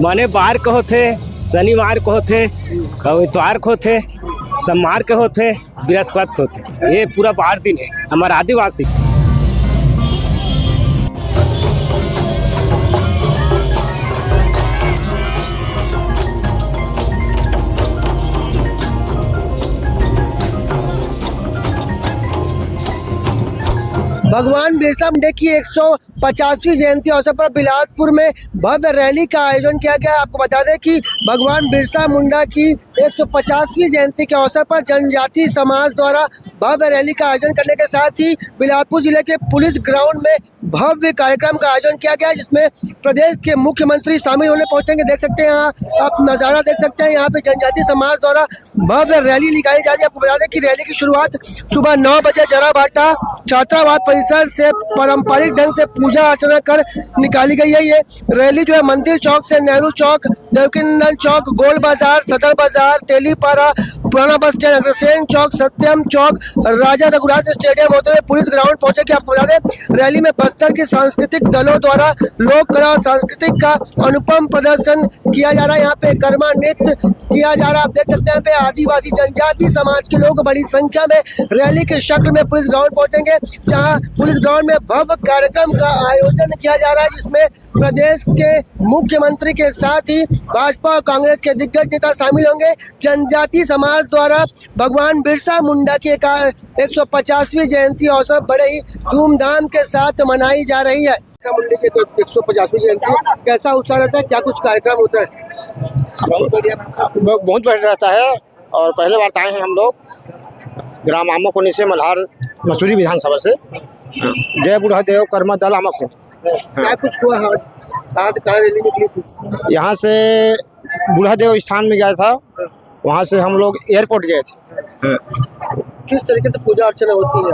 माने बार के होते, शनिवार को होते, इतवार को होते, सोमवार के होते, बृहस्पति को होते। ये पूरा 12 दिन है हमारा आदिवासी। भगवान बिरसा मुंडा की 150वीं जयंती अवसर पर बिलासपुर में भव्य रैली का आयोजन किया गया। आपको बता दें कि भगवान बिरसा मुंडा की 150वीं जयंती के अवसर पर जनजाति समाज द्वारा भव्य रैली का आयोजन करने के साथ ही बिलासपुर जिले के पुलिस ग्राउंड में भव्य कार्यक्रम का आयोजन किया गया, जिसमें प्रदेश के मुख्यमंत्री शामिल होने पहुंचेंगे। देख सकते हैं यहाँ आप नज़ारा देख सकते हैं, यहाँ पे जनजाति समाज द्वारा भव्य रैली निकाली जा रही है। आपको बता दें कि रैली की शुरुआत सुबह 9 बजे जराभाटा छात्रावास परिसर से पारंपरिक ढंग से पूजा अर्चना कर निकाली गई है। ये रैली जो है मंदिर चौक से नेहरू चौक, देवकीनंदन चौक, गोल बाजार, सदर बाजार, तेलीपारा, पुराना बस स्टैंड, अग्रसेन चौक, सत्यम चौक, राजा रघुराज स्टेडियम होते हुए पुलिस ग्राउंड पहुंचेगी। आपको बता दें रैली में बस्तर के सांस्कृतिक दलों द्वारा लोक कला और सांस्कृतिक का अनुपम प्रदर्शन किया जा रहा है। यहाँ पे गरमा नृत्य किया जा रहा है। आप देख सकते हैं यहाँ पे आदिवासी जनजाति समाज के लोग बड़ी संख्या में रैली के शक्ल में पुलिस ग्राउंड पहुंचेंगे, जहाँ पुलिस ग्राउंड में भव्य कार्यक्रम का आयोजन किया जा रहा है, जिसमें प्रदेश के मुख्यमंत्री के साथ ही भाजपा और कांग्रेस के दिग्गज नेता शामिल होंगे। जनजाति समाज द्वारा भगवान बिरसा मुंडा की 150वीं जयंती अवसर बड़े ही धूमधाम के साथ मनाई जा रही है। बिरसा मुंडा की 150वीं जयंती कैसा उत्साह रहता है, क्या कुछ कार्यक्रम होता है? बहुत बढ़िया रहता है और पहले बार आए हैं हम लोग ग्राम आमाकोनी से, मल्हार मसूरी विधानसभा से। जय बुढ़ादेव कर्मा दल आमाको। क्या कुछ हुआ? कहाँ रैली निकली थी? यहाँ से बुढ़ादेव स्थान में गया था, वहाँ से हम लोग एयरपोर्ट गए थे। किस तरीके से पूजा अर्चना होती है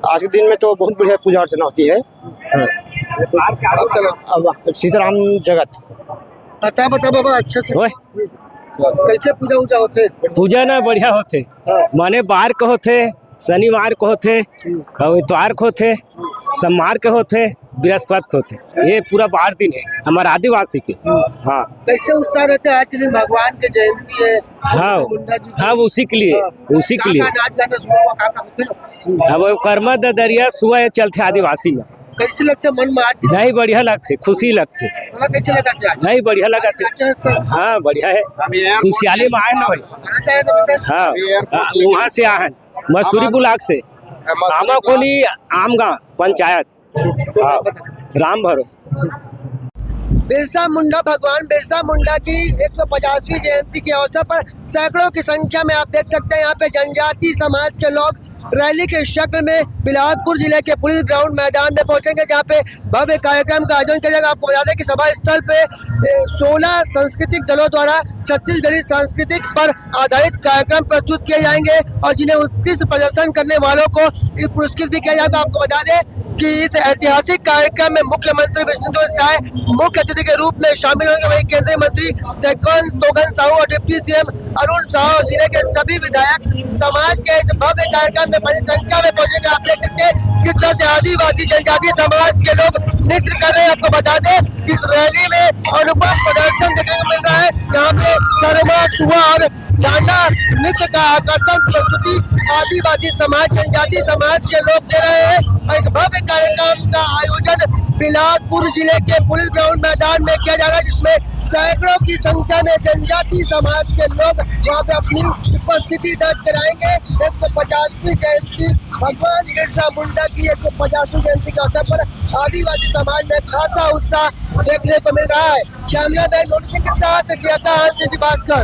आज के दिन में? तो बहुत बढ़िया पूजा अर्चना होती है। सीताराम जगत। बता बाबा अच्छा से कैसे पूजा उजा होते? पूजा ना बढ़िया होते, माने बार के होते, शनिवार को होते, इतवार को होते, सोमवार के होते, बृहस्पति को होते। ये पूरा 12 दिन है हमारा आदिवासी के। हाँ, कैसे उत्साह रहते हैं आज के दिन? भगवान की जयंती है। हाँ, उसी के लिए अब कर्मा दरिया सुबह चलते आदिवासी में। कैसे लगते मन में आज? नहीं बढ़िया लगते, खुशी लगते। कैसे लगा? नहीं बढ़िया लगा थे। हाँ बढ़िया है, खुशहाली में आए ना भाई। हाँ, वहाँ से आए मस्तूरी ब्लॉक से, आमाकोनी आमगांव पंचायत। हाँ, राम भरोसे। बिरसा मुंडा भगवान बिरसा मुंडा की 150वीं जयंती के अवसर पर सैकड़ों की संख्या में आप देख सकते हैं यहाँ पे जनजाति समाज के लोग रैली के शक्ल में बिलासपुर जिले के पुलिस ग्राउंड मैदान में पहुंचेंगे, जहाँ पे भव्य कार्यक्रम का आयोजन किया जाएगा। आपको बता दें कि सभा स्थल पे 16 सांस्कृतिक दलों द्वारा छत्तीसगढ़ी सांस्कृतिक पर आधारित कार्यक्रम प्रस्तुत किए जाएंगे और जिन्हें उत्कृष्ट प्रदर्शन करने वालों को पुरस्कृत भी किया जाएगा। आपको बता दें कि इस ऐतिहासिक कार्यक्रम में मुख्यमंत्री विष्णुदेव साय मुख्य अतिथि के रूप में शामिल होंगे। वहीं केंद्रीय मंत्री तोगन साहू और डिप्टी सीएम अरुण साहू, जिले के सभी विधायक समाज के इस भव्य कार्यक्रम में बड़ी संख्या में पहुंचेंगे। आप देख सकते हैं किस तरह से आदिवासी जनजाति समाज के लोग नृत्य कर रहे हैं। आपको बता दें कि इस रैली में अनुपम प्रदर्शन देखने को मिल रहा है। यहाँ पे कर्मा सुआ और डांडा नृत्य का आकर्षण प्रस्तुति आदिवासी समाज जनजाति समाज के लोग दे रहे हैं। एक भव्य कार्यक्रम का आयोजन बिलासपुर जिले के पुलिस ग्राउंड मैदान में किया जा रहा है, जिसमें सैकड़ों की संख्या में जनजाति समाज के लोग वहाँ पे अपनी उपस्थिति दर्ज कराएंगे। 150वीं जयंती भगवान बिरसा मुंडा की 150वीं जयंती के अवसर पर आदिवासी समाज में खासा उत्साह देखने को मिल रहा है। कैमरा मैन के साथ भास्कर।